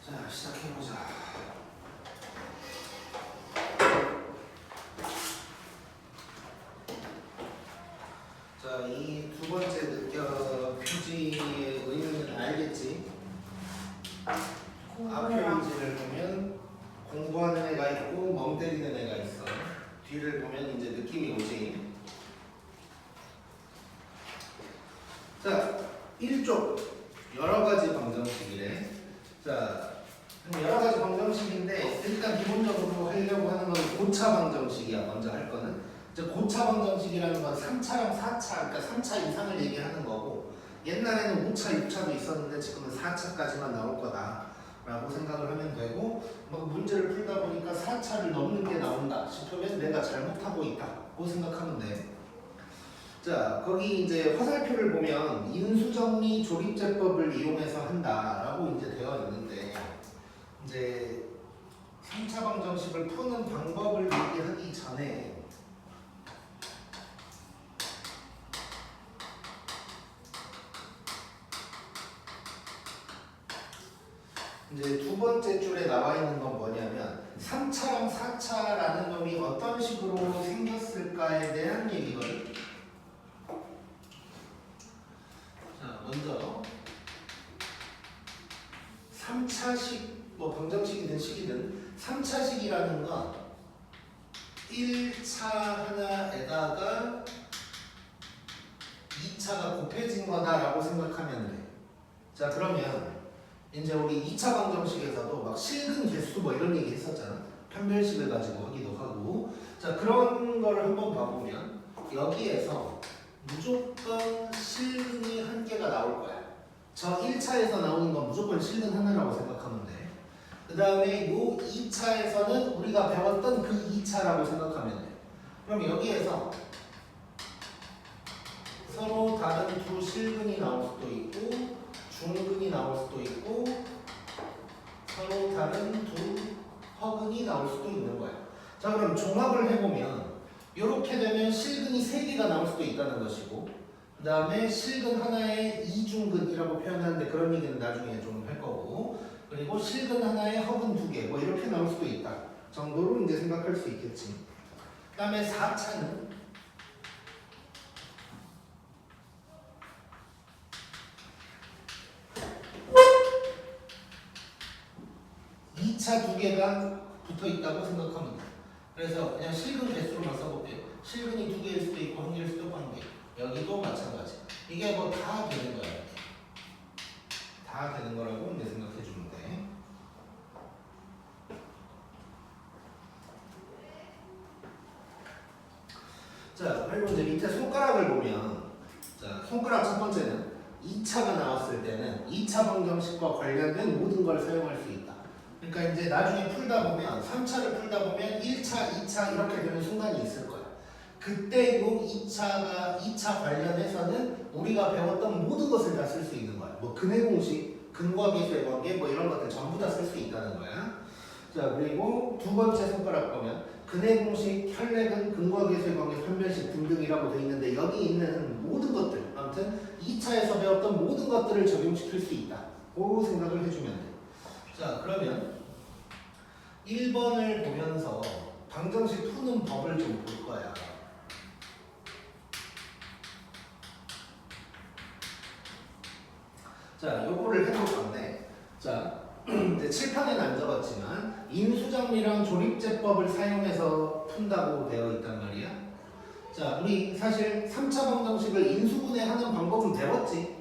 자, 시작해보자. 자, 이 두 번째 표지의 의미는 알겠지? 앞 표지를 보면 공부하는 애가 있고 멍 때리는 애가 있어. 뒤를 보면 이제 느낌이 오지. 자, 1쪽 여러 가지 방정식이래. 자, 여러 가지 방정식인데 일단 기본적으로 하려고 하는 건 고차 방정식이야. 먼저 할 거는. 이제 고차 방정식이라는 건 3차랑 4차, 그러니까 3차 이상을 얘기하는 거고, 옛날에는 5차, 6차도 있었는데 지금은 4차까지만 나올 거다라고 생각을 하면 되고, 뭐 문제를 풀다 보니까 4차를 넘는 게 나온다 싶으면 내가 잘못하고 있다고 생각하면 돼. 자, 거기 이제 화살표를 보면 인수정리 조립제법을 이용해서 한다라고 이제 되어 있는데, 이제 3차 방정식을 푸는 방법을 얘기하기 전에 이제 두 번째 줄에 나와 있는 건 뭐냐면 3차랑 4차라는 놈이 어떤 식으로 생겼을까에 대한 얘기거든. 자, 먼저 3차식, 뭐 방정식이든 식이든 3차식이라는 건 1차 하나에다가 2차가 곱해진 거다라고 생각하면 돼. 자, 그러면 이제 우리 2차 방정식에서도 막 실근 개수 뭐 이런 얘기 했었잖아. 편별식을 가지고 하기도 하고. 자, 그런 거를 한번 봐보면 여기에서 무조건 실근이 한 개가 나올 거야. 저 1차에서 나오는 건 무조건 실근 하나라고 생각하면 돼. 그 다음에 요 2차에서는 우리가 배웠던 그 2차라고 생각하면 돼. 그럼 여기에서 서로 다른 두 실근이 나올 수도 있고 중근이 나올 수도 있고 서로 다른 두 허근이 나올 수도 있는 거야. 자, 그럼 종합을 해보면 이렇게 되면 실근이 3개가 나올 수도 있다는 것이고, 그 다음에 실근 하나에 이중근이라고 표현하는데 그런 얘기는 나중에 좀 할 거고, 그리고 실근 하나에 허근 2개 뭐 이렇게 나올 수도 있다 정도로 이제 생각할 수 있겠지. 그 다음에 4차는 2차 2개가 붙어 있다고 생각하면 돼. 그래서 그냥 실근 개수로만 써볼게요. 실근이 2개일 수도 있고 1개일 수도 있고 1개. 여기도 마찬가지. 이게 뭐 다 되는 거야. 다 되는 거라고 이제 생각해 주면 돼. 자, 그리고 이제 밑에 손가락을 보면, 자, 손가락 첫 번째는 2차가 나왔을 때는 2차 방정식과 관련된 모든 걸 사용할 수 있다. 그러니까 이제 나중에 풀다 보면 3차를 풀다 보면 1차, 2차 이렇게 되는 순간이 있을 거야. 그때 요 2차 관련해서는 우리가 배웠던 모든 것을 다 쓸 수 있는 거야. 뭐 근해 공식, 근과 계수의 관계 뭐 이런 것들 전부 다 쓸 수 있다는 거야. 자, 그리고 두 번째 손가락 보면 근해 공식, 혈례근, 근과 계수의 관계, 편변식 등등이라고 되어 있는데 여기 있는 모든 것들, 아무튼 2차에서 배웠던 모든 것들을 적용시킬 수 있다. 그 생각을 해주면 돼. 자, 그러면 1번을 보면서 방정식 푸는 법을 좀 볼 거야. 자, 요거를 해볼 건데, 자, 이제 칠판에는 안 적었지만 인수정리랑 조립제법을 사용해서 푼다고 되어 있단 말이야. 자, 우리 사실 3차 방정식을 인수분해하는 방법은 배웠지.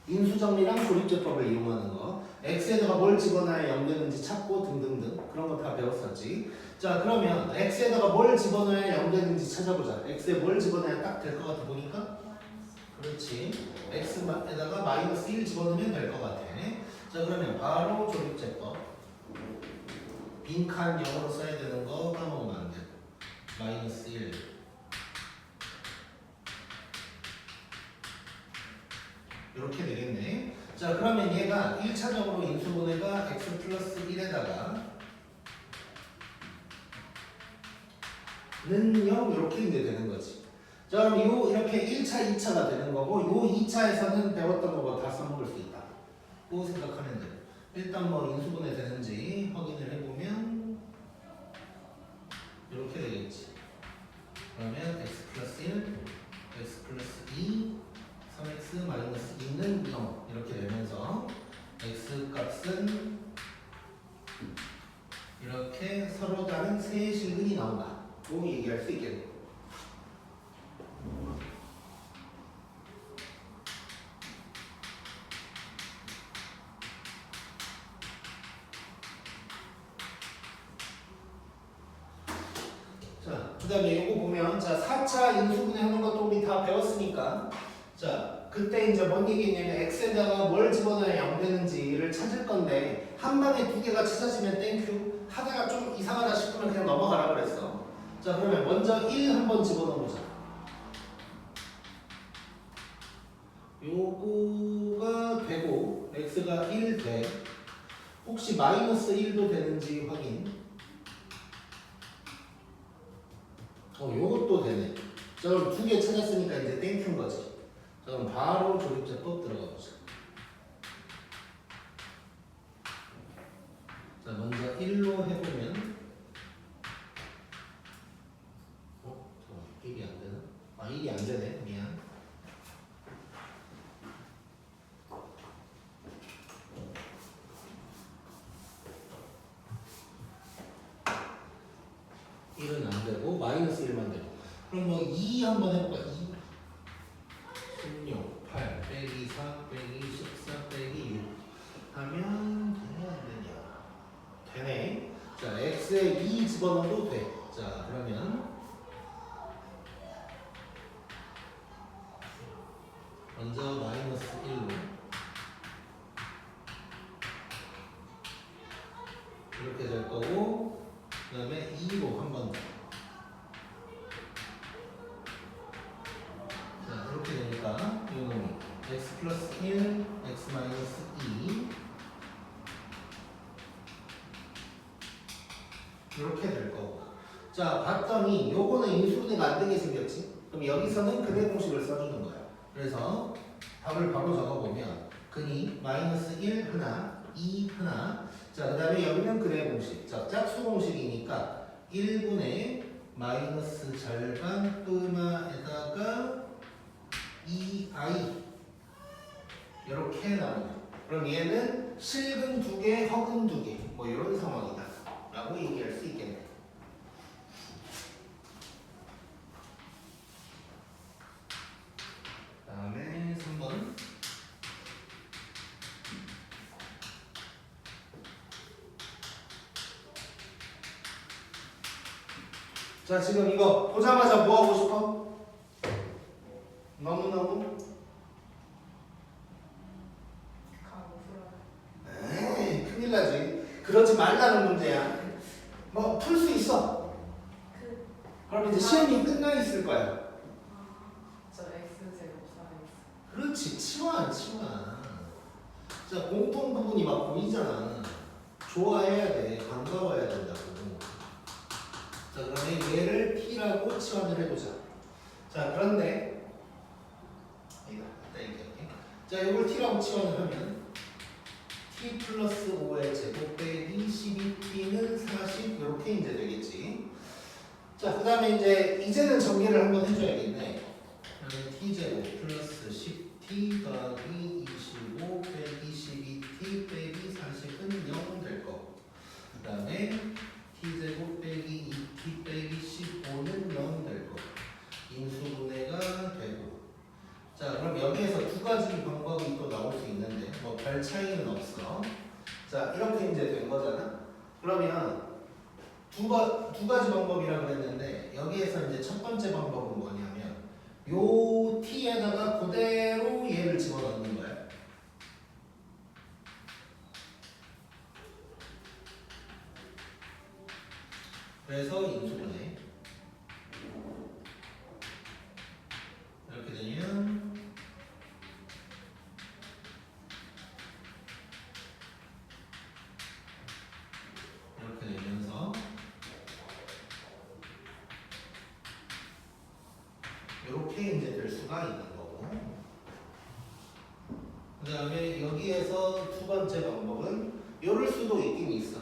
인수정리랑 조립제법을 이용하는 거, x에다가 뭘 집어넣어야 0 되는지 찾고 등등등 그런 거 다 배웠었지. 자, 그러면 x에다가 뭘 집어넣어야 0 되는지 찾아보자. x에 뭘 집어넣어야 딱 될 것 같아 보니까? 그렇지. x에다가 마이너스 1 집어넣으면 될 것 같아. 자, 그러면 바로 조립제법. 빈칸 0으로 써야 되는 거 까먹으면 안 돼. 마이너스 1. 이렇게 되겠네. 자, 그러면 얘가 1차적으로 인수분해가 x 플러스 1에다가 는 0 이렇게 이제 되는 거지. 자, 그럼 요 이렇게 1차, 2차가 되는 거고 요 2차에서는 배웠던 거 다 써먹을 수 있다. 고 생각하면 돼. 일단 뭐 인수분해 되는지 확인을 해보면 이렇게 되겠지. 그러면 x 플러스 1, x 플러스 2, 3x 마이너스 2는 0 이렇게 되면서 x 값은 이렇게 서로 다른 세 실근이 나온다. 고 얘기할 수 있겠네요. 자, 그 다음에 이거 보면 자 4차 인수분해 하는 것도 우리 다 배웠으니까 자 그때 이제 뭔 얘기냐면 x에다가 뭘 집어넣어야 0 되는지를 찾을 건데 한 방에 두 개가 찾아지면 땡큐 하다가 좀 이상하다 싶으면 그냥 넘어가라 그랬어. 자 그러면 먼저 1 한번 집어넣어보자. 요거가 되고 x가 1 돼. 혹시 마이너스 1도 되는지 확인. 요것도 되네. 자, 그럼 두 개 찾았으니까 이제 땡큐인 거지. 자, 그럼 바로 조립제법 들어가 보자. 자, 먼저 1로 해보면, 잠깐만, 1이 안 되나? 1이 안 되네. 미안. (1은) 안 되고, 마이너스 1만 되고. 그럼 뭐 2 한번 해볼까? 2. 16, 8, 빼기 4, 빼기 14, 빼기 6 하면 되냐 안 되냐? 되네. 자, x에 2 집어넣어도 돼. 자, 그러면 먼저 마이너스 1로 이렇게 될 거고, 그 다음에 2로 한 번 더. 자, 이렇게 되니까 이거는 x 플러스 1, x 마이너스 2 이렇게 될 거고. 자, 봤더니 요거는 인수분해가 안 되게 생겼지? 그럼 여기서는 근해 공식을 써주는 거야. 그래서 답을 바로 적어보면 근이 마이너스 1 하나, 2 하나. 자, 그 다음에 여기는 근해 공식. 자, 짝수 공식이니까 1분의 마이너스 절반 끄마에다가 2i 이렇게 나오네. 그럼 얘는 실근 2개, 허근 2개 뭐 이런 상황이다 라고 얘기할 수 있겠네. 그 다음에 3번. 자, 지금 이거 보자마자 뭐 하고 싶어? 너무너무? 에이, 큰일 나지. 그러지 말라는 문제야. 뭐 풀 수 있어. 그럼 이제 시험이 끝나 있을 거야. 저 X제곱 4X. 그렇지, 치환. 자, 공통 부분이 막 보이잖아. 좋아해야 돼. 반가워야 된다고. 자, 그러면 얘를 T라고 치환을 해보자. 자, 그런데 이거 갖다 얘기할게. 자, 이걸 T라고 치환을 하면 T 플러스 5의 제곱 빼기 12T는 40 이렇게 이제 되겠지. 자, 그 다음에 이제는 전개를 한번 해줘야겠네. 그러면 T제곱 플러스 10T 더하기 25 빼기 12T 빼기 40은 0 될 거고, 그 다음에 T제곱 빼기 2T 빼기 15는 0 될 거고, 인수분해가 되고. 자, 그럼 여기에서 두 가지 방법이 또 나올 수 있는데 뭐 별 차이는 없어. 자, 이렇게 이제 된 거잖아. 그러면 두 가지 방법이라 그랬는데 여기에서 이제 첫 번째 방법은 뭐냐면 요 t에다가 그대로 얘를 집어넣는 거야. 그래서 인수분해. 이렇게 되면 이렇게 되면서 이렇게 이제 될 수가 있는 거고. 그 다음에 여기에서 두 번째 방법은 이럴 수도 있긴 있어.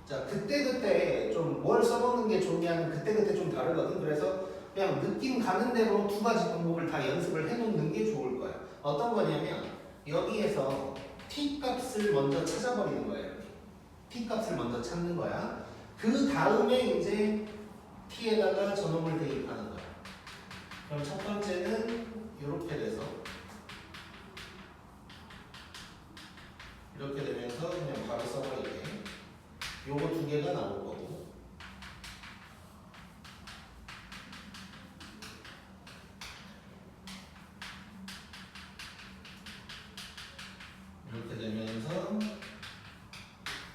자, 그때그때 좀 뭘 써먹는 게 좋냐는 그때그때 좀 다르거든. 그래서 그냥 느낌 가는 대로 두 가지 방법을 다 연습을 해놓는 게 좋을 거야. 어떤 거냐면 여기에서 t 값을 먼저 찾아버리는 거야. 이렇게 t 값을 먼저 찾는 거야. 그 다음에 이제 t에다가 전업을 대입하는 거야. 그럼 첫 번째는 이렇게 돼서 이렇게 되면서 그냥 바로 써버리게. 요거 두 개가 나올 거고. 이렇게 되면서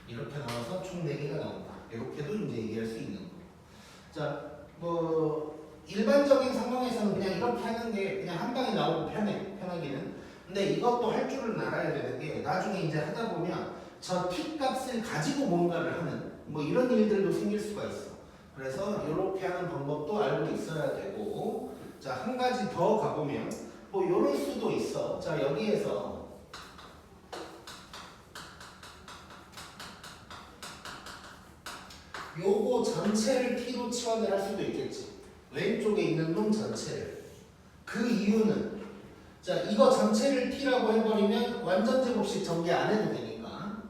이렇게 나와서 총 4개가 나온다. 이렇게도 이제 얘기할 수 있는 거. 자, 뭐 일반적인 상황에서는 그냥 이렇게 하는 게 그냥 한 방에 나오고 편하기는. 근데 이것도 할 줄을 알아야 되는 게 나중에 이제 하다 보면 저 t 값을 가지고 뭔가를 하는 뭐 이런 일들도 생길 수가 있어. 그래서 이렇게 하는 방법도 알고 있어야 되고. 자, 한 가지 더 가보면 뭐 이럴 수도 있어. 자, 여기에서 요거 전체를 t로 치환을 할 수도 있겠지. 왼쪽에 있는 놈 전체를. 그 이유는 자, 이거 전체를 t라고 해버리면 완전 제곱식 전개 안 해도 되니까.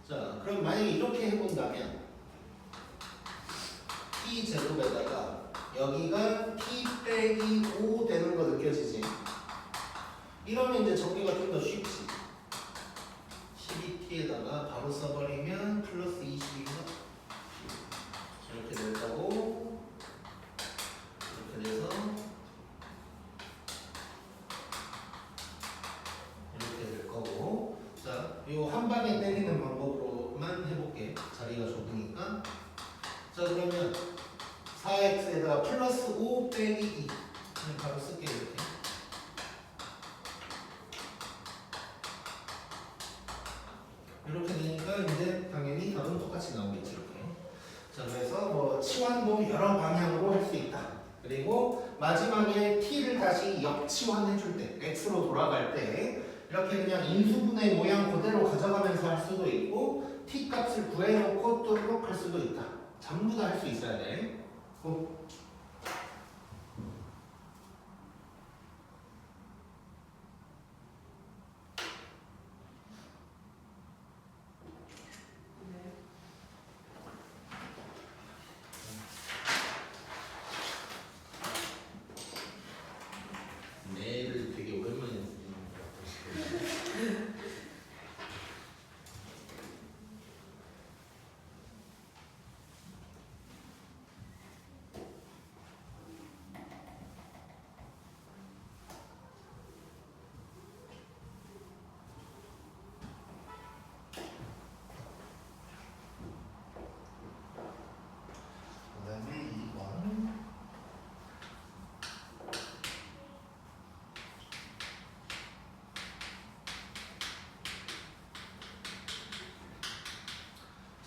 자, 그럼 만약에 이렇게 해본다면 t 제곱에다가 여기가 t 빼기 5 되는 거 느껴지지? 이러면 이제 전개가 좀 더 쉽지. 12t에다가 바로 써버리면 플러스 20이구나. 이렇게 될 거고, 이렇게 돼서 이렇게 될 거고. 자, 요 한 방에 때리는 방법으로만 해볼게. 자리가 좁으니까. 자, 그러면 4x에다가 플러스 5 빼기 2 그냥 바로 쓸게. 이렇게 이렇게 되니까 이제 당연히 답은 똑같이 나오겠지. 이렇게. 자, 그래서 뭐 치환도 여러 방향으로 할 수 있다. 그리고 마지막에 t를 다시 역치환해 줄 때, x로 돌아갈 때 이렇게 그냥 인수분해 모양 그대로 가져가면서 할 수도 있고 t 값을 구해놓고 또 이렇게 할 수도 있다. 전부 다 할 수 있어야 돼. 네. 네를 되게 오랜만에 했어요. 그다음에 2번.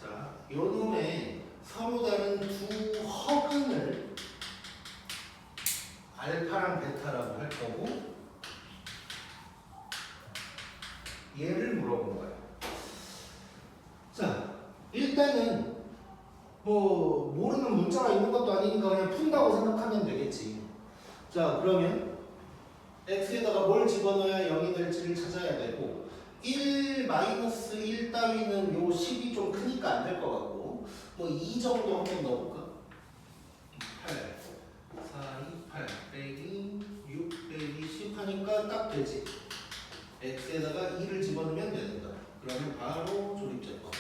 자, 요 놈의 서로 다른 두 허근을 알파랑 베타라고 할 거고 얘를 물어본 거야. 자, 일단은 뭐 모르는 문자가 있는 것도 아니니까 그냥 푼다고 생각하면 되겠지. 자, 그러면 x에다가 뭘 집어넣어야 0이 될지를 찾아야 되고 1-1 따위는 요 10이 좀 크니까 안 될 것 같고 뭐 2 정도 한번 넣어볼까? 8, 4, 2, 8 빼기 6 빼기 10 하니까 딱 되지. x에다가 2를 집어넣으면 되는 거야. 그러면 바로 조립될 거.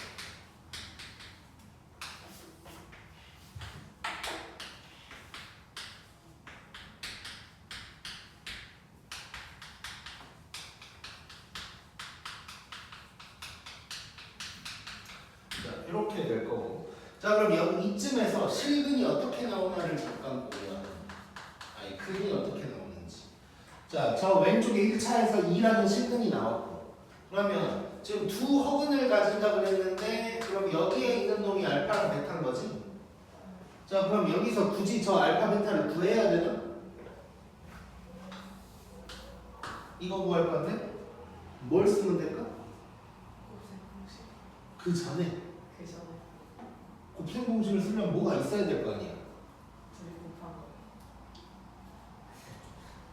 자, 이렇게 될 거고. 자, 그럼 여기 이쯤에서 실근이 어떻게 나오나를 잠깐 보면, 아니 근이 어떻게 나오는지. 자, 저 왼쪽에 1차에서 2라는 실근이 나왔고, 그러면 지금 두 허근을 가진다 그랬는데, 그럼 여기에 있는 놈이 알파랑 베타인 거지? 자, 그럼 여기서 굳이 저 알파 베타를 구해야 되나? 이거 구할 건데 뭘 쓰면 될까? 곱셈 공식. 그 전에 그 전에 곱셈 공식을 쓰려면 뭐가 있어야 될 거 아니야. 둘이 곱한 거.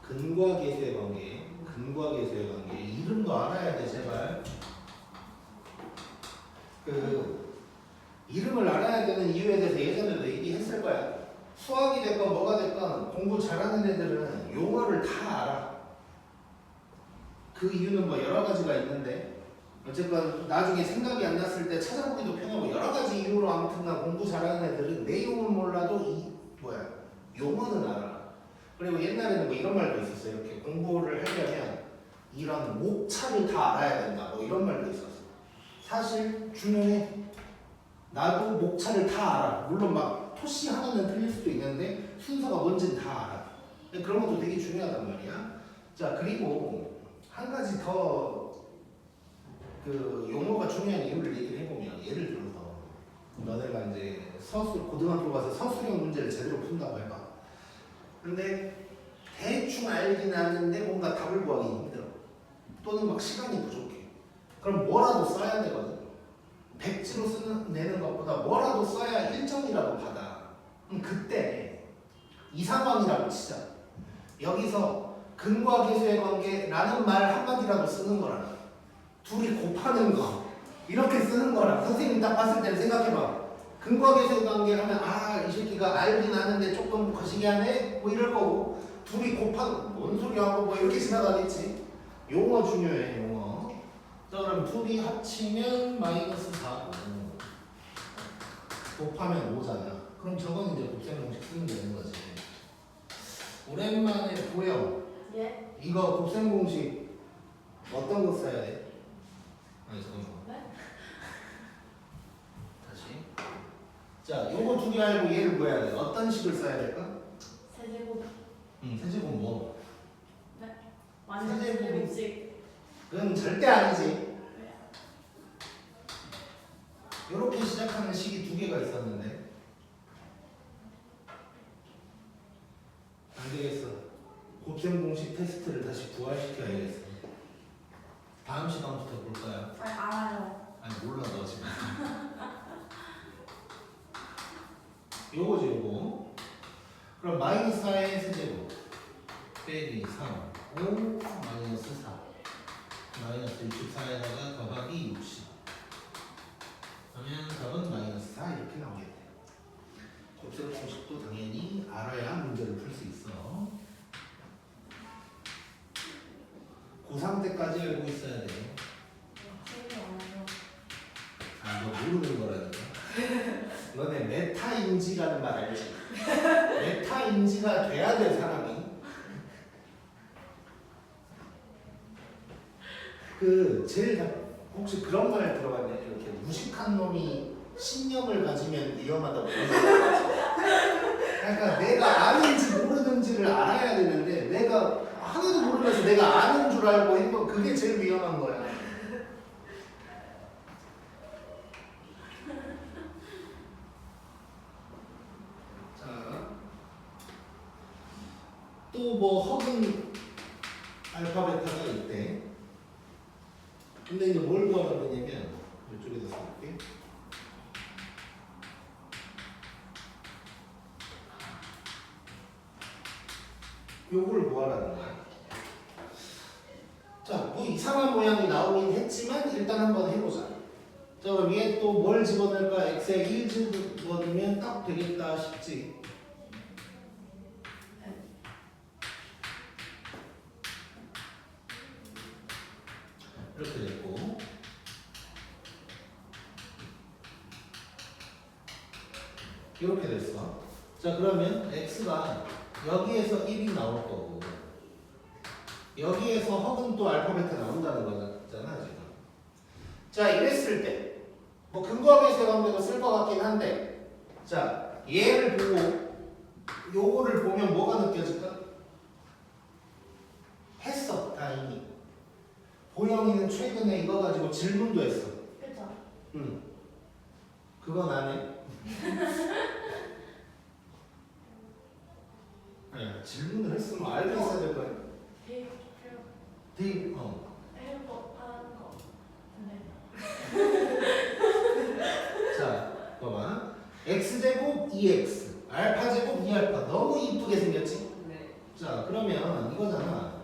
근과 계수의 관계, 근과 계수의 관계. 이름도 알아야 돼, 제발. 그 이름을 알아야 되는 이유에 대해서 예전에도 얘기했을 거야. 수학이 됐건 뭐가 됐건 공부 잘하는 애들은 용어를 다 알아. 그 이유는 뭐 여러 가지가 있는데 어쨌건 나중에 생각이 안 났을 때 찾아보기도 편하고 여러 가지 이유로 아무튼간 공부 잘하는 애들은 내용은 몰라도 이 뭐야 용어는 알아. 그리고 옛날에는 뭐 이런 말도 있었어요. 이렇게 공부를 하려면 이런 목차를 다 알아야 된다. 뭐 이런 말도 있었어. 사실 중요해. 나도 목차를 다 알아. 물론 막 토시 하나는 틀릴 수도 있는데 순서가 뭔지는 다 알아. 그런 것도 되게 중요하단 말이야. 자 그리고 한 가지 더 그 용어가 중요한 이유를 얘기를 해보면 예를 들어서 너네가 이제 고등학교 가서 서술형 문제를 제대로 푼다고 해봐. 근데 대충 알긴 아는데 뭔가 답을 구하기 힘들어. 또는 막 시간이 부족해. 그럼 뭐라도 써야 되거든. 백지로 내는 것보다 뭐라도 써야 1점이라도 받아. 그때 이 상황이라고 치자. 여기서 근과 계수의 관계라는 말 한마디라도 쓰는 거라. 둘이 곱하는 거 이렇게 쓰는 거라. 선생님 딱 봤을 때는 생각해봐. 근과 계수의 관계라면 아 이 새끼가 알긴 아는데 조금 거시기 하네 뭐 이럴 거고 둘이 곱하는 뭔 소리 하고 뭐 이렇게 지나가겠지. 용어 중요해 용어. 자 그럼 둘이 합치면 마이너스 4 곱하면 5잖아. 그럼 저건 이제 곱셈 공식 쓰면 되는 거지. 오랜만에 보여. 예? 이거 곱셈 공식 어떤 거 써야 돼? 아니 잠깐만. 네? 다시. 자, 요거 두 개 알고 얘를 뭐 해야 돼? 어떤 식을 써야 될까? 세제곱. 세제곱 뭐? 네? 완전 세제곱. 세제곱식. 그건 절대 아니지. 네. 요렇게 시작하는 식이 두 개가 있었는데 안 되겠어. 곱셈 공식 테스트를 다시 부활시켜야겠어. 다음 시간부터 볼 거야. 알아요. 아니 몰라 너 지금. 요거지 요거. 그럼 마이너스 4의 세제곱 빼기 3 5 마이너스 4 마이너스 64에다가 더하기 60 그러면 답은 마이너스 4 이렇게 나오겠네. 곱셈 공식도 당연히 알아야 문제를 풀 수 있어. 고3 때까지 알고 있어야 돼요. 세제 알아요. 아, 너 모르는 거라니까. 너네 메타인지라는 말 알지? 메타인지가 돼야 될 사람이 그 제일 혹시 그런 말 들어봤냐? 이렇게 무식한 놈이 신념을 가지면 위험하다고. 그러니까 내가 아는지 모르는지를 알아야 되는데 내가 하나도 모르면서 내가 아는 줄 알고 했던 그게 제일 위험한 거야. 또 뭐 허근 알파벳화가 있대. 근데 이제 뭘 구하라고 그러냐면 이쪽에다 써볼게. 요걸 구하라는 거야. 자, 뭐 이상한 모양이 나오긴 했지만 일단 한번 해보자. 자, 그럼 얘 또 뭘 집어넣을까? x에 1 집어넣으면 딱 되겠다 싶지? 이렇게 됐고 이렇게 됐어. 자 그러면 x가 여기에서 1이 나올 거고 여기에서 허근 또 알파벳이 나온다는 거잖아 지금. 자 이랬을 때 뭐 근거계수의 관계도 쓸 것 같긴 한데 자 얘를 보고 요거를 보면 뭐가 느껴질까? 했어 다 이미. 보영이는 최근에 이거 가지고 질문도 했어. 그죠? 응. 그건 안 해. 네, 질문을 했으면 알고 있어야 될 거야. 대입 어. 해보 하는 거. 네. 2x 알파 제곱 2알파 너무 이쁘게 생겼지? 네. 자 그러면 이거잖아.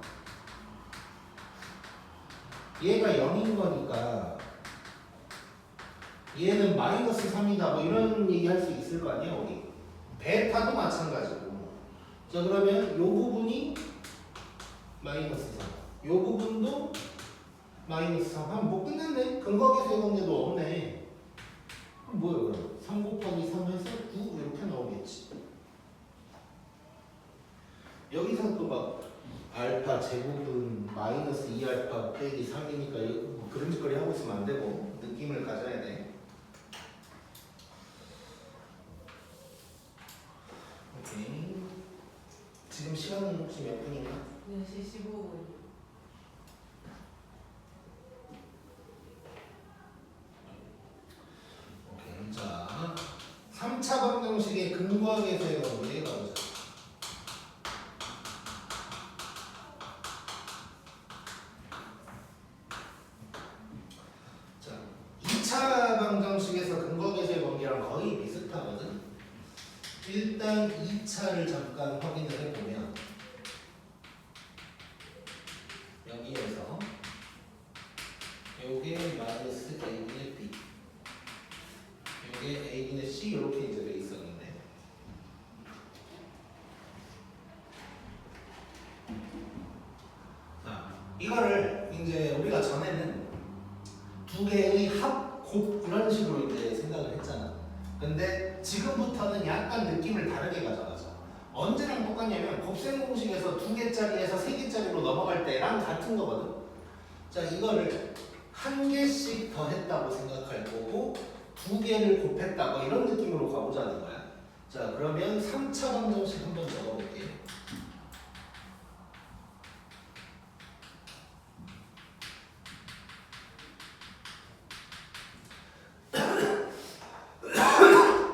얘가 0인 거니까 얘는 마이너스 3이다 뭐 이런 얘기 할 수 있을 거 아니야 우리. 베타도 마찬가지고. 자 그러면 요 부분이 마이너스 3, 요 부분도 마이너스 3 하면 뭐 끝났네. 근거계수의 관계도 없네. 그럼 뭐예요 그럼? 3 곱하기 3 해서 9 이렇게 나오겠지. 여기서 또 막 알파 제곱은 마이너스 2알파 빼기 3이니까 뭐 그런 짓거리 하고 있으면 안 되고 느낌을 가져야 돼. 오케이. 지금 시간은 혹시 몇 분인가? 4시 15분. 오케이. 자, 3차 방정식의 근거계수의 관계 가보자. 자, 2차 방정식에서 근거계수의 관계랑 거의 비슷하거든. 일단 2차를 잠깐 확인을 해보면 여기에서 요게 마이너스 a분의 b 요게 a분의 c 이렇게 이제 돼 있었는데 자 이거를 이제 우리가 전에는 두 개의 합곱 이런 식으로 이제 생각을 했잖아. 근데 지금부터는 약간 느낌을 다르게 가져가자. 언제랑 똑같냐면 곱셈 공식에서 2개짜리에서 3개짜리로 넘어갈 때랑 같은 거거든. 자 이거를 한 개씩 더 했다고 생각할 거고 2개를 곱했다 뭐 이런 느낌으로 가보자는 거야. 자 그러면 3차 방정식 한번 적어볼게요.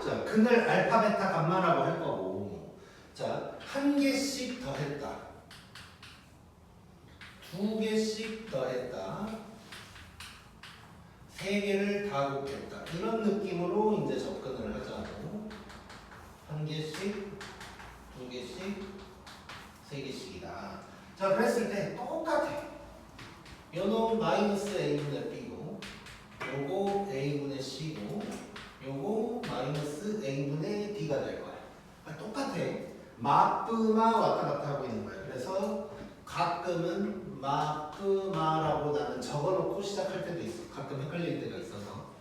자 근을 알파 베타 감마라고 할 거고 자 한 개씩 더 했다 2개씩 더 했다 3개를 다 곱했다 이런 느낌으로 이제 접근을 하자고. 한 개씩 2개씩 3개씩이다. 자 그랬을 때 똑같아. 요놈 마이너스 a분의 b고 요거 a분의 c고 요거 마이너스 a분의 d가 될 거야. 똑같아. 마프마 왔다 갔다 하고 있는 거야. 그래서 가끔은 마프마라고 나는 적어놓고 시작할 때도 있어. 가끔 헷갈릴 때가 있어서.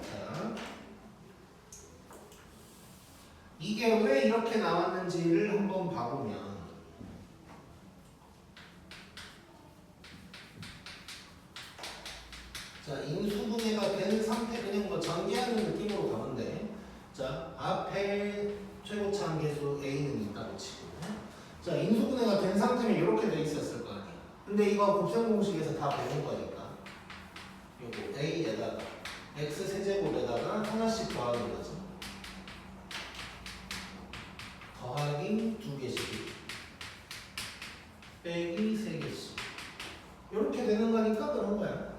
자, 이게 왜 이렇게 나왔는지를 한번 봐보면 자, 인수분해가 된 상태 그냥 뭐 전개하는 느낌으로 가면 돼. 자, 앞에 최고차 함계수 a는 있다고 치고 자, 인수분해가 된 상태면 이렇게 돼 있었을 거 아니야. 근데 이거 곱셈 공식에서 다 배운 거니까 요거 a에다가 x 세제곱에다가 하나씩 더하는 거지. 더하기 2개씩 빼기 3개씩 이렇게 되는 거니까 그런 거야.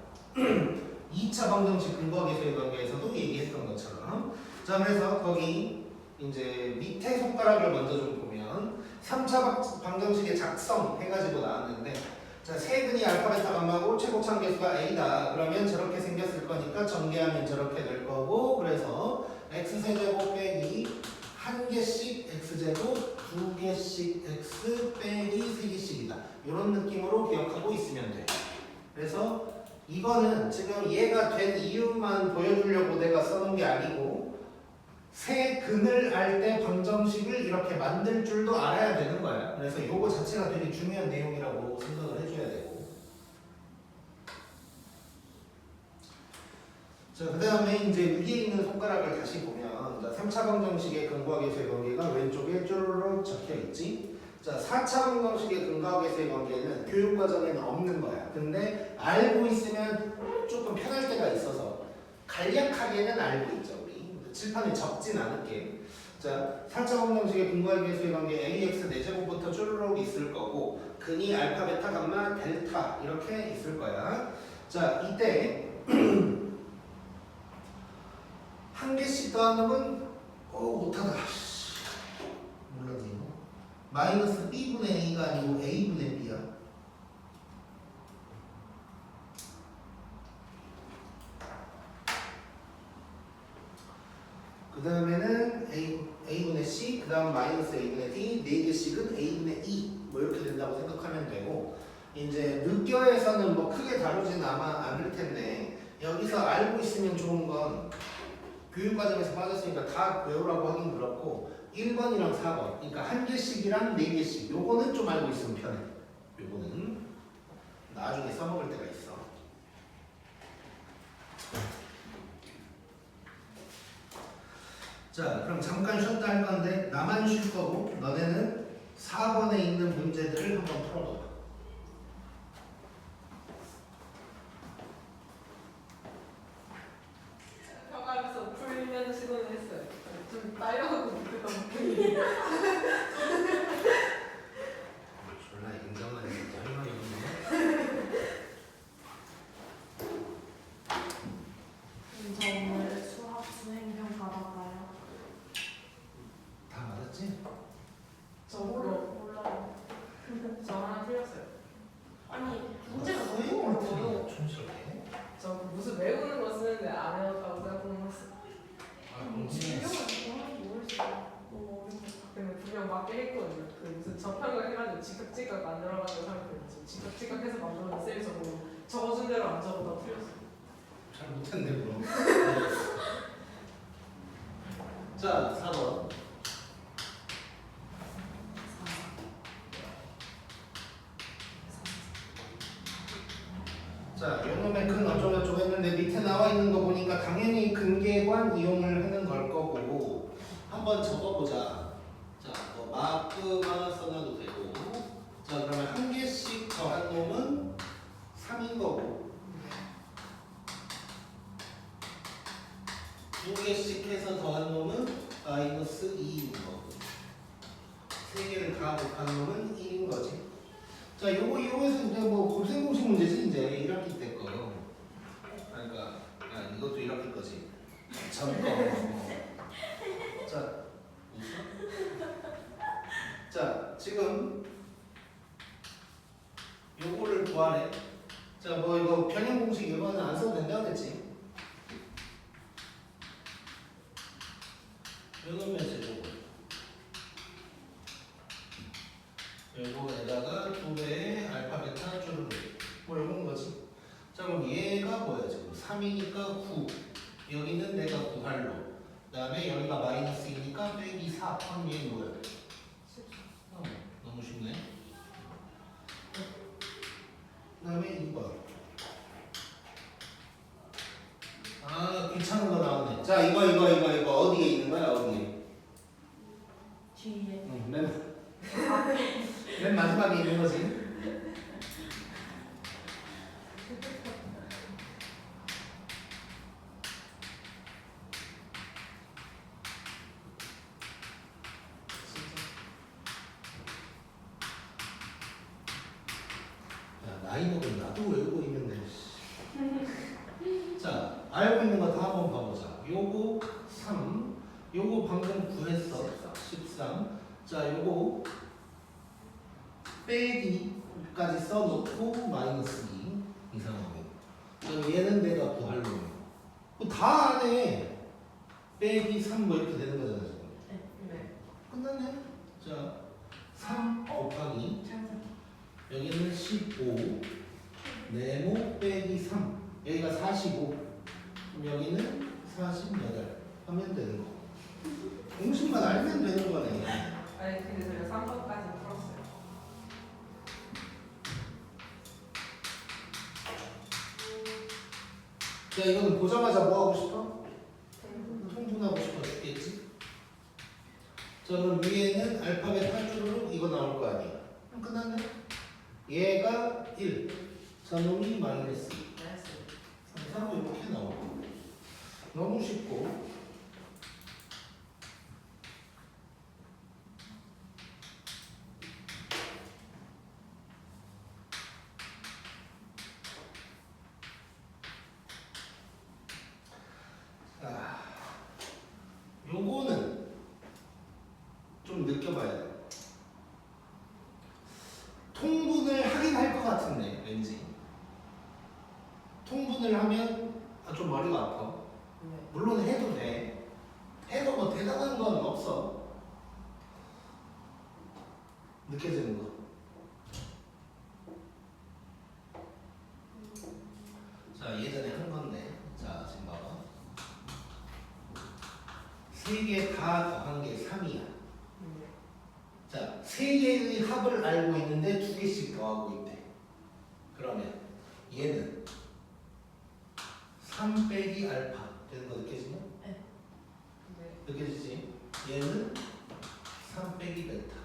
2차 방정식 근거계수의 관계에서도 얘기했던 것처럼 자 그래서 거기 이제 밑에 손가락을 먼저 좀 보면 3차 방정식의 작성 해가지고 나왔는데 자 세근이 알파 베타 감마고 최고차 함계수가 a다 그러면 저렇게 생겼을 거니까 전개하면 저렇게 될 거고 그래서 x세제곱 빼기 한 개씩 x제곱 2개씩 x 빼기 3개씩이다 이런 느낌으로 기억하고 있으면 돼. 그래서 이거는 지금 얘가 된 이유만 보여주려고 내가 써놓은 게 아니고 세 근을 알 때 방정식을 이렇게 만들 줄도 알아야 되는 거야. 그래서 이거 자체가 되게 중요한 내용이라고 생각을 해줘야 되고 자, 그 다음에 이제 위에 있는 손가락을 다시 보면 자, 3차 방정식의 근거계수의 관계가 왼쪽에 쪼르륵 적혀 있지. 자, 4차 방정식의 근거계수의 관계는 교육과정에는 없는 거야. 근데 알고 있으면 조금 편할 때가 있어서 간략하게는 알고 있죠. 우리 칠판에 적진 않을게. 자, 4차 방정식의 근거계수의 관계 ax 4제곱부터 쪼르륵 있을 거고 근이 알파, 베타, 감마, 델타 이렇게 있을 거야. 자, 이때 한 개씩 더하는 건 못하다. 몰라지 이거. 마이너스 b분의 a가 아니고 a분의 b야. 그 다음에는 a분의 c, 그 다음 마이너스 a분의 d, 4개씩은 a분의 2 뭐 이렇게 된다고 생각하면 되고, 이제 느껴에서는 뭐 크게 다루진 아마 않을 텐데, 여기서 알고 있으면 좋은 건 교육과정에서 빠졌으니까 다 외우라고 하긴 그렇고 1번이랑 4번, 그러니까 한 개씩이랑 4개씩, 요거는 좀 알고 있으면 편해. 요거는 나중에 써먹을 때가 있어. 자, 그럼 잠깐 쉬었다 할 건데 나만 쉴 거고 너네는 4번에 있는 문제들을 한번 풀어봐. 평가에서 풀려는 시도는 했어요. 좀 딸려가고 그랬던 분이. 졸라 인정하네. 진짜 할 말이 없네. 저 오늘 수학 수행평가 받아요. 다 맞았지? 저 그거 몰라요. 저 하나 틀렸어요. 아니 문제가 너무 수행을 어려워요. 틀리냐, 촌스럽게. 저 무슨 외우는 거 쓰는데 안 외웠다고 생각하는 했어요. 질병을 정확히 모르겠어요. 너무 어려워. 근데 분명 맞게 했거든요. 그 무슨 저평가 해가지고 지각지각 만들어가지고 사람들이 지금 지각지각해서 만들어낸 셀 적어준 대로 안 적어도 틀렸어요. 잘 못했네 그럼. 자, 4번. 자, 요놈의 근 어쩌고저쩌고 했는데 밑에 나와 있는 거 보니까 당연히 근계관 이용을 하는 걸 거고, 한번 적어보자. 자, 뭐 마크가 써놔도 되고, 자 그러면 한 개씩 더한 놈은 3인 거고, 두 개씩 해서 더한 놈은 마이너스 2인 거고, 세 개를 다 곱한 놈은 1인 거지. 자, 요거에서 이제 뭐 곱셈 공식 문제지, 이제 1학기 때 거. 그러니까 야, 이것도 1학기 거지. 전 거. 자, 웃어? 자, 지금 요거를 구하래. 자, 뭐 이거 변형 공식 이거는 안 써도 된다고 했지. 요놈의 제곱을 요거에다가 2배의 알파 베타 줄을 뭐 이런 거지. 자, 그럼 얘가 뭐야 지금 3이니까 9, 여기는 내가 구할 로, 그 다음에 여기가 마이너스이니까 빼기 4, 그럼 얘 뭐야? 너무 쉽네. 그 다음에 2번. 아, 귀찮은 거 나왔네. 자, 이거 어디에 있는 거야? 어디에? 뒤에. 응, 맨 마지막에 있는 거지. 야, 나이 먹은 나도 외우고 있는데. 자, 알고 있는 거 다 한번 봐보자. 요거 3, 요거 방금 구했어. 13. 자, 요거 빼기까지 써놓고 마이너스 2 이상하고. 그럼 얘는 내가 구할 놈. 다 안에 빼기 3 뭐 이렇게 되는 거잖아 지금. 네. 끝났네. 자, 3 곱하기 여기는 15 네모 빼기 3, 여기가 45, 그럼 여기는 48 하면 되는 거. 공식만 알면 되는 거네. 아니 근데 저희가 3번까지 풀었어요. 자, 이거는 보자마자 뭐 하고 싶어? 통분하고 싶어 죽겠지? 자, 그럼 위에는 알파벳 한 줄로 이거 나올 거 아니야. 그럼 끝났네. 얘가 1, 저놈이 마이너스 2. 네. 3, 4, 이렇게 나오고. 너무 쉽고. 자, 요거는 좀 머리가 아파. 네. 물론 해도 돼. 해도 뭐 대단한 건 없어. 느껴지는 거. 자, 예전에 한 건데. 자, 지금 봐봐. 세 개 다 더한 게 3이야. 네. 자, 세 개의 합을 알고 있는데 두 개씩 더하고 있대. 그러면 얘는 3 빼기 알파 되는 거 느껴지냐? 네. 느껴지지? 얘는 3 빼기 베타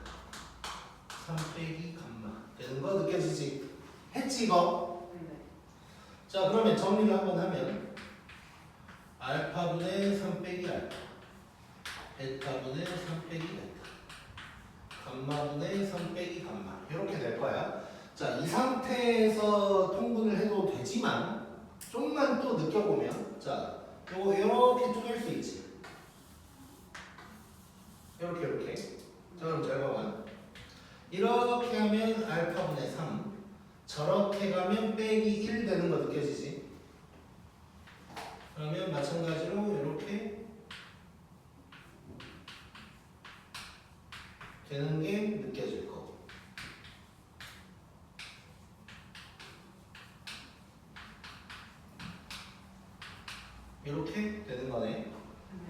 3 빼기 감마 되는 거 느껴지지? 했지 이거? 네. 자, 그러면 정리를 한번 하면 알파분의 3 빼기 알파 베타분의 3 빼기 베타 감마분의 3 빼기 감마 이렇게 될 거야. 자, 이 상태에서 통분을 해도 되지만 좀만 또 느껴보면 자, 요거 이렇게 쪼갤 수 있지. 이렇게 자, 그럼 잘 봐봐. 이렇게 하면 알파분의 3 저렇게 가면 빼기 1 되는 거 느껴지지? 그러면 마찬가지로 이렇게 되는 게 느껴질 거고. 이렇게 되는 거네.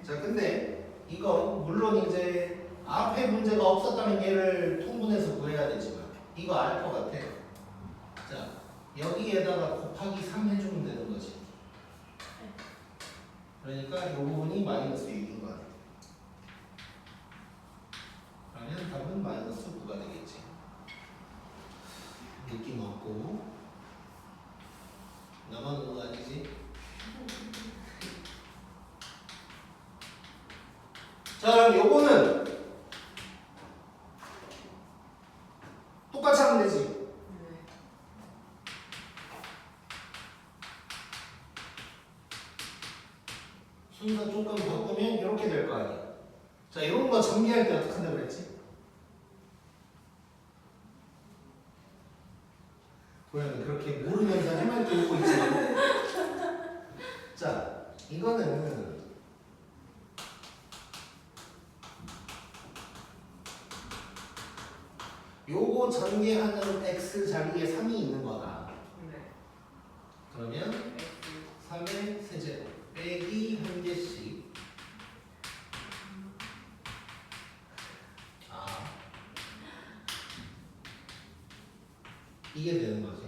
자, 근데 이거 물론 이제 앞에 문제가 없었다면 얘를 통분해서 구해야 되지만 이거 알 것 같아. 자, 여기에다가 곱하기 3 해주면 되는 거지. 그러니까 이 부분이 마이너스 6인 거 같아. 그러면 답은 마이너스 9가 되겠지. 느낌 없고 나만 오는 거 아니지? 자, 그럼 요거는 똑같이 하면 되지. 네. 순서 조금 바꾸면 이렇게 될 거 아니야. 자, 이런 거 정리할 때 어떻게 한다고 그랬지? 고양이 그렇게 모르면서 해맑게 웃고 있지만 자, 이거는 요거 전개하는 x 자리에 3이 있는 거다. 네. 그러면 3의 세제곱 빼기 1개씩 이게 되는 거지.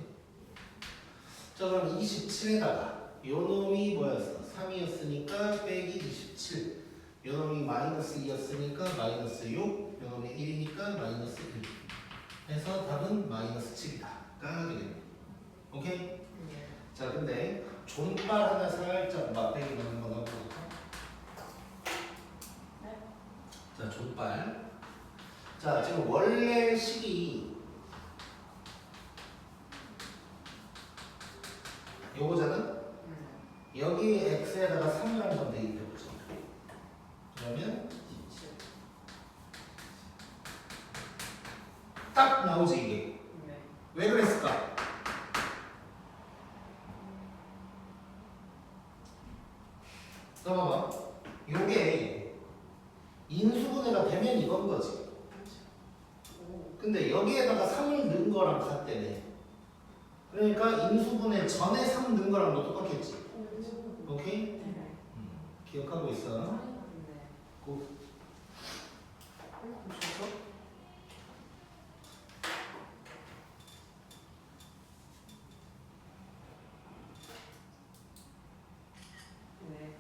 자, 그럼 27에다가 요 놈이 뭐였어? 3이었으니까 빼기 27 요 놈이 마이너스 2였으니까 마이너스 6 요 놈이 1이니까 마이너스 1 해서 답은 마이너스 7이다 가 되겠네. 오케이? 네. 자, 근데 존발 하나 살짝 맛배기 한번 하고 볼까? 네. 자, 존발. 자, 지금 원래 식이 요거잖아? 여기 x에다가 3을 한번 대입해보자. 그러면 17. 딱 나오지 이게. 네. 왜 그랬을까? 써봐봐. 요게 인수분해가 되면 이건 거지. 오. 근데 여기에다가 3을 넣은 거랑 같대네. 그러니까 인수분해 전에 3 넣은 거랑 뭐 똑같겠지. 오케이? 네. 기억하고 있어. 네. 꼭. 보셔서? 네.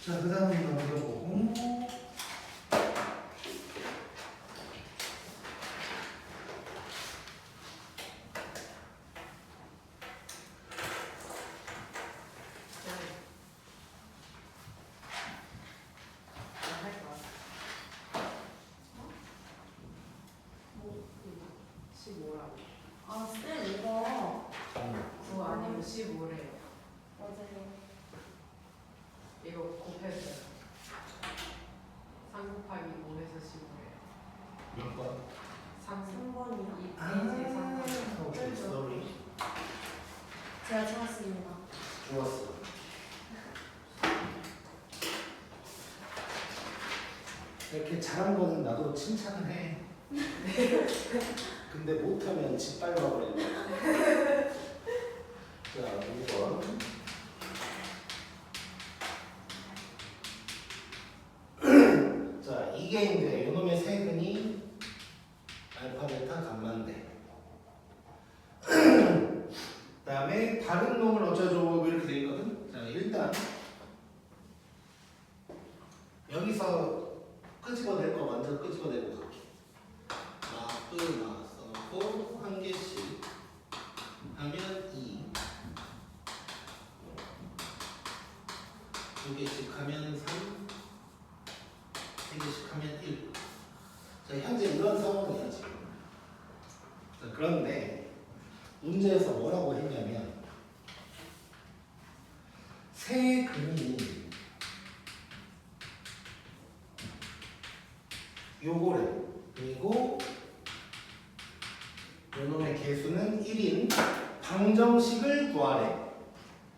자, 그 다음에 넘겨보고. 아, 쌤 이거 9 아니면 15래요. 맞아요. 이거 곱해줘요. 3 곱하기 5에서 15래요. 몇 번? 3, 3번이요. 2페이지에 3번. 오케이, sorry. 제가 찾았습니다. 좋았어. 이렇게 잘한 거는 나도 칭찬을 해. 근데 못하면 짓밟아 버린다. 자, 5번. 자, 이게 이제 요놈의 세근이 알파, 베타, 감마인데. 그 다음에 다른 놈을 어쩌죠? 이렇게 돼 있거든. 자, 일단 여기서 끄집어낼 거 먼저 끄집어내고 갈게. 마프마 써놓고 한 개씩 하면 2, 두 개씩 하면 3, 세 개씩 하면 1. 자, 현재 이런 상황이야 지금. 자, 그런데 문제에서 뭐라고 했냐면 세 근이 요거래. 그리고 요놈의 개수는 1인 방정식을 구하래.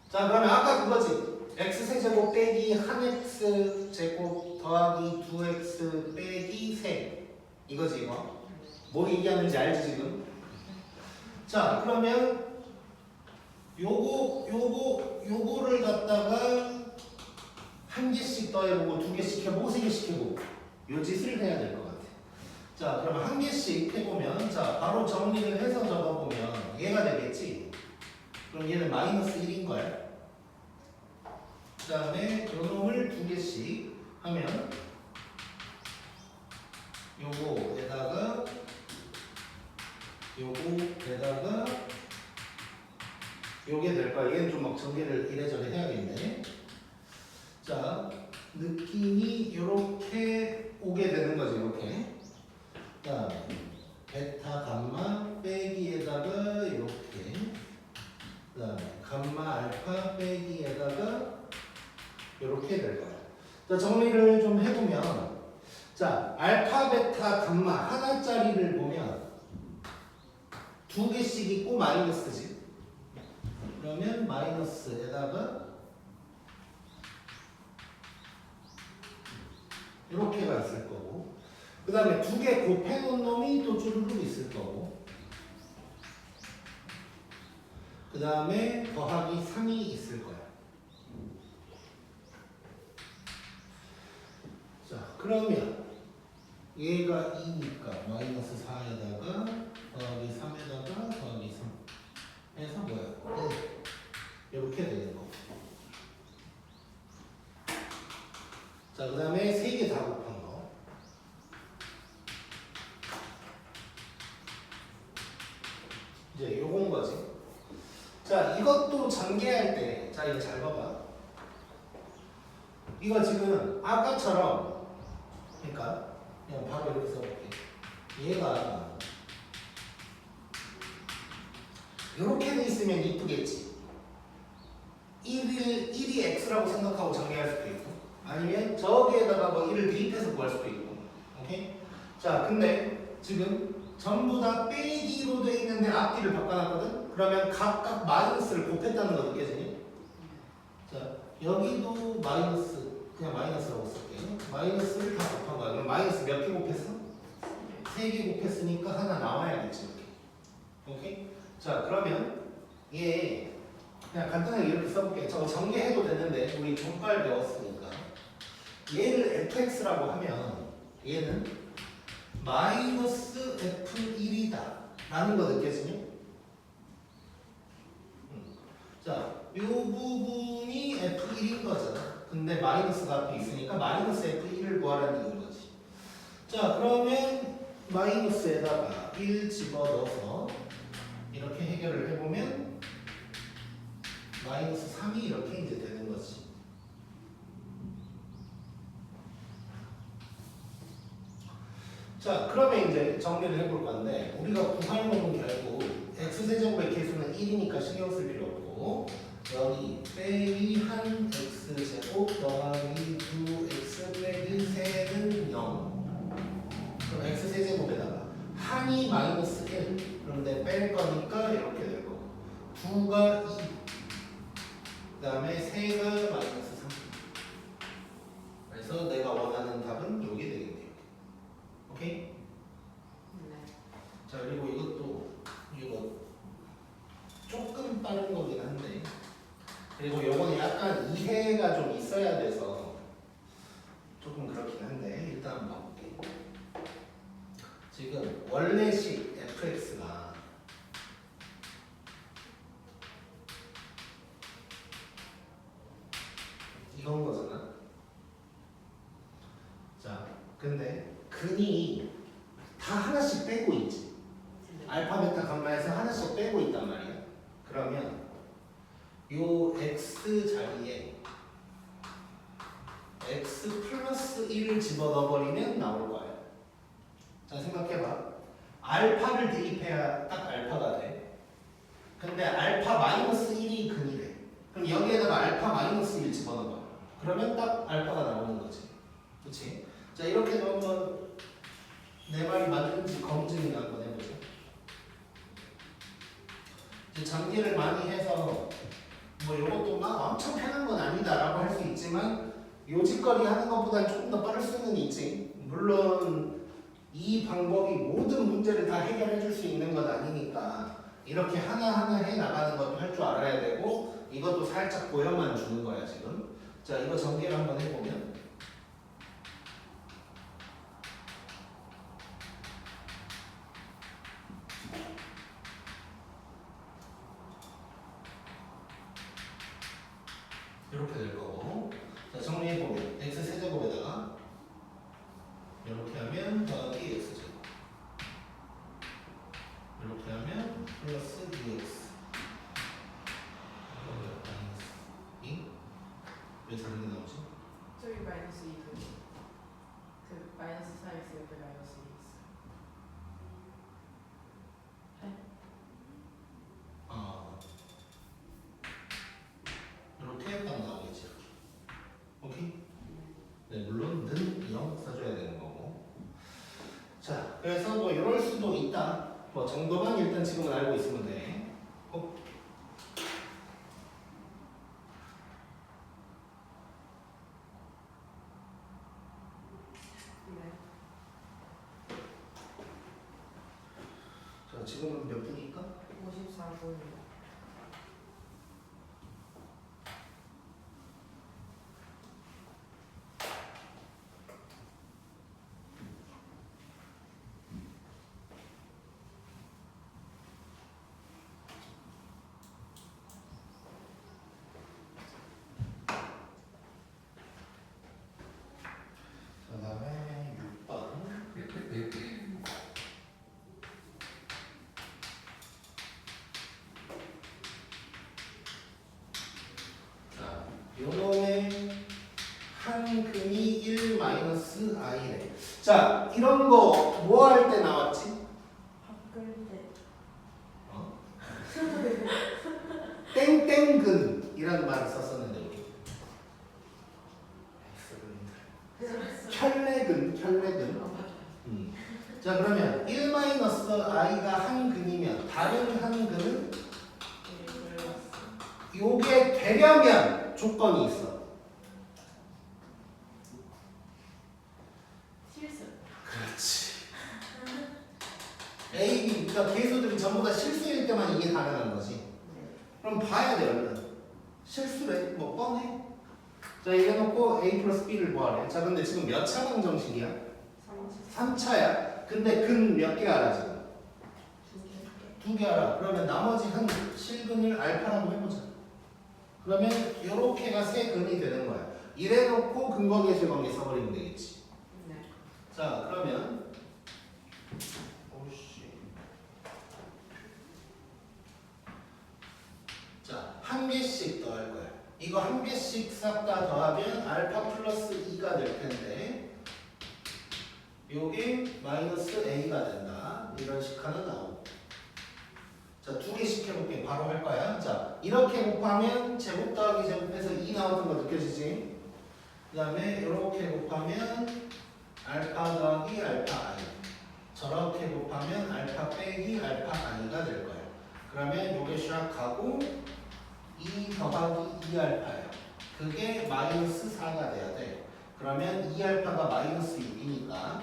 자, 그러면 아까 그거지. x세제곱 빼기 1x제곱 더하기 2x 빼기 3 이거지 이거. 뭐 얘기하는지 알지 지금? 자, 그러면 요거를 갖다가 한 개씩 더해보고 두 개씩 해보고 세 개씩 해보고 요 짓을 해야 될 것 같아. 자, 그러면 한 개씩 해보면 자 바로 정리를 해서 적어보면 얘가 되겠지. 그럼 얘는 마이너스 1인 거야. 그 다음에 요 놈을 두 개씩 하면 요거에다가 요거에다가 요게 될 거야. 얘는 좀 막 전개를 이래저래 해야겠네. 자, 느낌이 이렇게 오게 되는 거지, 이렇게. 그 다음에 베타 감마 빼기에다가 이렇게. 그 다음에 감마 알파 빼기에다가 이렇게 될 거야. 자, 정리를 좀 해보면 자, 알파 베타 감마 하나짜리를 보면 두 개씩 있고 마이너스지. 그러면 마이너스에다가 이렇게가 있을 거고, 그 다음에 두 개 곱해놓은 놈이 또 쭈루룩 있을 거고, 그 다음에 더하기 3이 있을 거야. 자, 그러면 얘가 2니까 마이너스 4에다가 더하기 3에다가 더하기 3 해서 뭐야? 이렇게 되는 거. 자, 그 다음에 3개 다 곱한 거. 이제 요건 거지. 자, 이것도 전개할 때, 자, 이거 잘 봐봐. 이거 지금 아까처럼, 그러니까 그냥 바로 이렇게 써볼게. 얘가 이렇게 돼 있으면 이쁘겠지. 1이 x라고 생각하고 정리할 수도 있고, 아니면 저기에다가 뭐 1을 대입해서 구할 수도 있고. 오케이? 자, 근데 지금 전부 다 빼기로 돼 있는데 앞뒤를 바꿔놨거든? 그러면 각각 마이너스를 곱했다는 거 느껴지니? 자, 여기도 마이너스, 그냥 마이너스라고 쓸게요. 마이너스를 다 곱한 거야. 그럼 마이너스 몇 개 곱했어? 3개 곱했으니까 하나 나와야겠지, 이렇게. 오케이? 자, 그러면 얘 그냥 간단하게 이렇게 써볼게. 저거 전개해도 되는데 우리 정발 배웠으니까 얘를 fx라고 하면 얘는 마이너스 f1이다 라는 거 느껴지니? 자, 이 부분이 f1인 거잖아. 근데 마이너스가 앞에 있으니까 마이너스 f1을 구하라는 이유인 거지. 자, 그러면 마이너스에다가 1 집어넣어서 이렇게 해결을 해보면 마이너스 3이 이렇게 이제 되는 거지. 자, 그러면 이제 정리를 해볼 건데 우리가 구할 놈은 결국 x세제곱의 개수는 1이니까 신경 쓸 필요 없고 여기 빼기 한 x제곱 더하기 2x 빼기 3는 0. 그럼 x세제곱에다가 한이 마이너스 1 그런데 뺄 거니까 이렇게 될 거고 2가 2 그 다음에 세가 마이너스 3. 그래서 내가 원하는 답은 요게 되겠네요. 오케이? 네. 자, 그리고 이거 조금 빠른 거긴 한데, 그리고 요거는 약간 이해가 좀 있어야 돼서 조금 그렇긴 한데, 일단 한번 봐볼게. 지금 원래식 fx가 이건 거잖아. 자, 근데 근이 다 하나씩 빼고 있지. 알파, 베타, 감마에서 하나씩 빼고 있단 말이야. 그러면 요 x 자리에 x 플러스 1을 집어넣어버리면 나올 거야. 자, 생각해봐. 알파를 대입해야 딱 알파가 돼. 근데 알파 마이너스 1이 근이래. 그럼 여기에다가 알파 마이너스 1 집어넣어봐. 그러면 딱 알파가 나오는 거지. 그치? 자, 이렇게 넣으면 내 말이 맞는지 검증이나 한번 해보자. 이제 전개를 많이 해서 뭐 이것도 막 엄청 편한 건 아니다라고 할 수 있지만 요짓거리 하는 것보다 조금 더 빠를 수는 있지. 물론 이 방법이 모든 문제를 다 해결해 줄 수 있는 건 아니니까 이렇게 하나하나 해 나가는 것도 할 줄 알아야 되고 이것도 살짝 보여만 주는 거야 지금. 자, 이거 전개를 한번 해보면 이렇게 될 거고, 자, 정리해보면 x 세제곱에다가 이렇게 하면 더하기 x제곱, 이렇게 하면 플러스 2x, 왜 다른 게 나오지? 저기 마이너스 2 그 마이너스 4x 옆에 마이너스 2 있어요. 아, 이렇게 딱 나오겠지. 이렇게. 오케이? 네, 물론 는 0 써줘야 되는 거고. 자, 그래서 뭐 이럴 수도 있다. 뭐 정도만 일단 지금은 알고 있으면 돼. 네. 자, 지금은 몇 분일까? 54분. 그 다음에 6번. 자, 요놈의 한 근이 1 마이너스 i래. 자, 이런 거 뭐 할 때 나왔지? 바꿀 때. 어? 땡땡근이라는 말을 썼었는데 우리. 혈내근. 자, 그러면 1 마이너스 i가 한 근이면 다른 한 근은 요게 되려면 조건이 있어. 실수. 그렇지. A, B, 그러니까 계수들이 전부 다 실수일 때만 이게 가능한 거지. 그럼 봐야 돼, 얼른. 실수래. 뭐 뻔해. 자, 이래 놓고 A 플러스 B를 구하래. 자, 근데 지금 몇 차 방정식이야? 3차야. 근데 근 몇 개 알아, 지금? 2개 알아. 그러면 나머지 한 실근을 알파라고 해보자. 그러면 요렇게가 세 근이 되는 거야. 이래 놓고 근거 계수 관계 써버리면 되겠지. 네. 자, 그러면 오씨. 자, 한 개씩 더할 거야. 이거 한 개씩 싹 다 더하면 알파 플러스 2가 될 텐데 요게 마이너스 a가 된다. 이런 식 하나 나오고. 자, 두 개씩 해볼게. 바로 할 거야. 자, 이렇게 곱하면 제곱 더하기 제곱해서 2 나오는 거 느껴지지? 그 다음에 이렇게 곱하면 알파 더하기 알파 i. 저렇게 곱하면 알파 빼기 알파 i가 될 거야. 그러면 요게 샥 하고 2 더하기 2알파예요. 그게 마이너스 4가 돼야 돼. 그러면 2알파가 마이너스 6이니까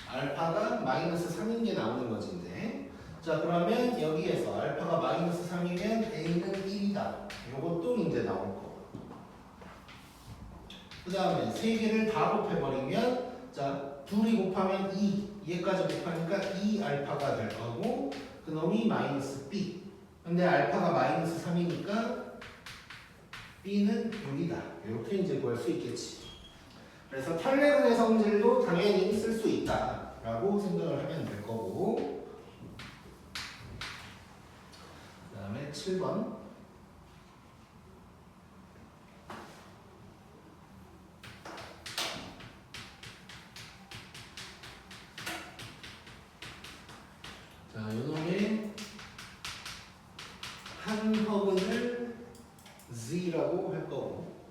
알파가 마이너스 3인 게 나오는 거지 이제. 자 그러면 여기에서 알파가 마이너스 3이면 A는 1이다. 요것도 이제 나올 거고. 그 다음에 3개를 다 곱해버리면 자 둘이 곱하면 2 얘까지 곱하니까 2알파가 될 거고 그 놈이 마이너스 B. 근데 알파가 마이너스 3이니까 B는 6이다. 이렇게 이제 구할 수 있겠지. 그래서 혈내분의 성질도 당연히 쓸 수 있다라고 생각을 하면 될 거고. 그 다음에 7번. 자, 요놈의 한 허근을 Z라고 할 거고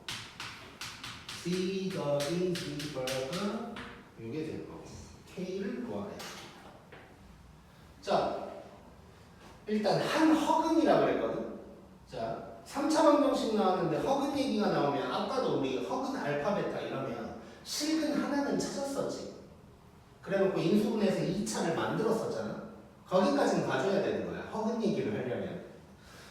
C 더하기 Z 바가 이게 될 거고 K를 구하래. 자 일단 한 허근이라고 그랬거든. 자 3차 방정식 나왔는데 허근 얘기가 나오면 아까도 우리 허근 알파 베타 이러면 실근 하나는 찾았었지. 그래놓고 인수분해서 2차를 만들었었잖아. 거기까지는 가져야 되는 거야. 허근 얘기를 하려면.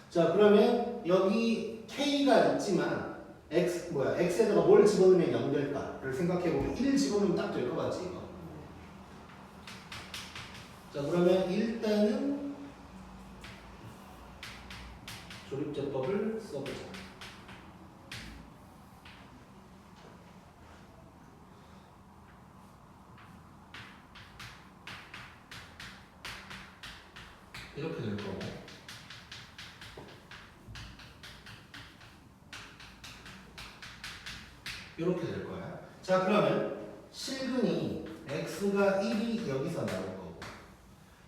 자 그러면 여기 K가 있지만 X에다가 뭘 집어넣으면 0 될까를 생각해보면 1 집어넣으면 딱 될 것 같지 이거. 자 그러면 일단은 조립제법을 써보자. 이렇게 될 거고 이렇게 될 거야. 자 그러면 실근이 x가 1이 여기서 나올 거고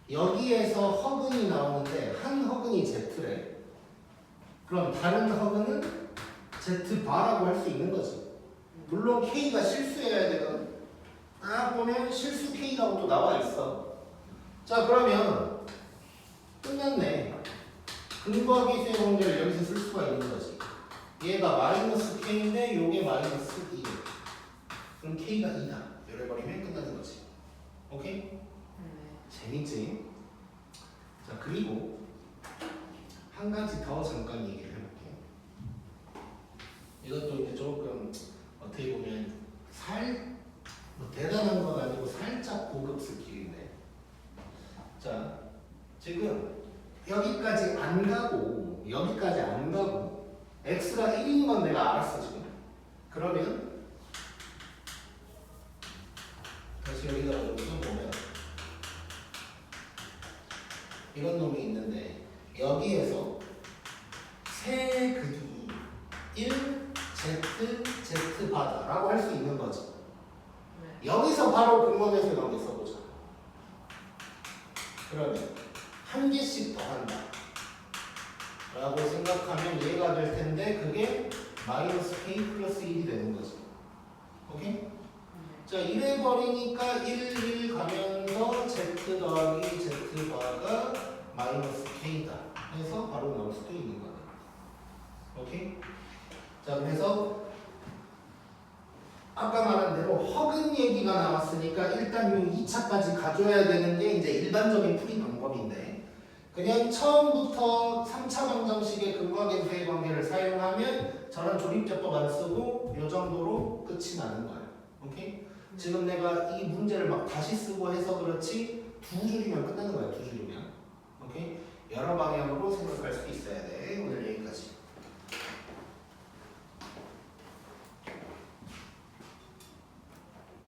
여기에서 허근이 나오는데 한 허근이 z래. 그럼 다른 허근은 z바라고 할 수 있는 거지. 물론 k가 실수여야 되거든. 딱 보면 실수 k라고 또 나와 있어. 자 그러면 끝났네. 근거하기 수의 공제를 여기서 쓸 수가 있는 거지. 얘가 마이너스 k인데 요게 마이너스 2. 그럼 k가 2다. 열어버리면 끝나는 거지. 오케이? 재밌지? 자 그리고 한 가지 더 잠깐 얘기를 해볼게. 이것도 이제 조금 어떻게 보면 뭐 대단한 건 아니고 살짝 고급 스킬인데. 자 지금 여기까지 안 가고 x가 1인 건 내가 알았어 지금. 그러면 다시 여기다가 좀 써보면 이런 놈이 있는데 여기에서 세 극이 1 z 바다라고 할 수 있는 거지. 여기서 바로 근원에서 이런 게 써보자. 그러면 한 개씩 더 한다 라고 생각하면 얘가 될 텐데 그게 마이너스 k 플러스 1이 되는 거지. 오케이? 자 이래 버리니까 1 가면서 z 더하기 z 바가 마이너스 k다 해서 바로 나올 수도 있는 거네. 오케이? 자 그래서 아까 말한 대로 허근 얘기가 나왔으니까 일단 요 2차까지 가져야 되는 게 이제 일반적인 풀이 방법인데 그냥 처음부터 3차 방정식의 근거계수의 관계를 사용하면 저런 조립제법 안 쓰고 요 정도로 끝이 나는 거야. 오케이? 지금 내가 이 문제를 막 다시 쓰고 해서 그렇지 두 줄이면 끝나는 거야. 두 줄이면. 오케이? 여러 방향으로 생각할 수 있어야 돼. 오늘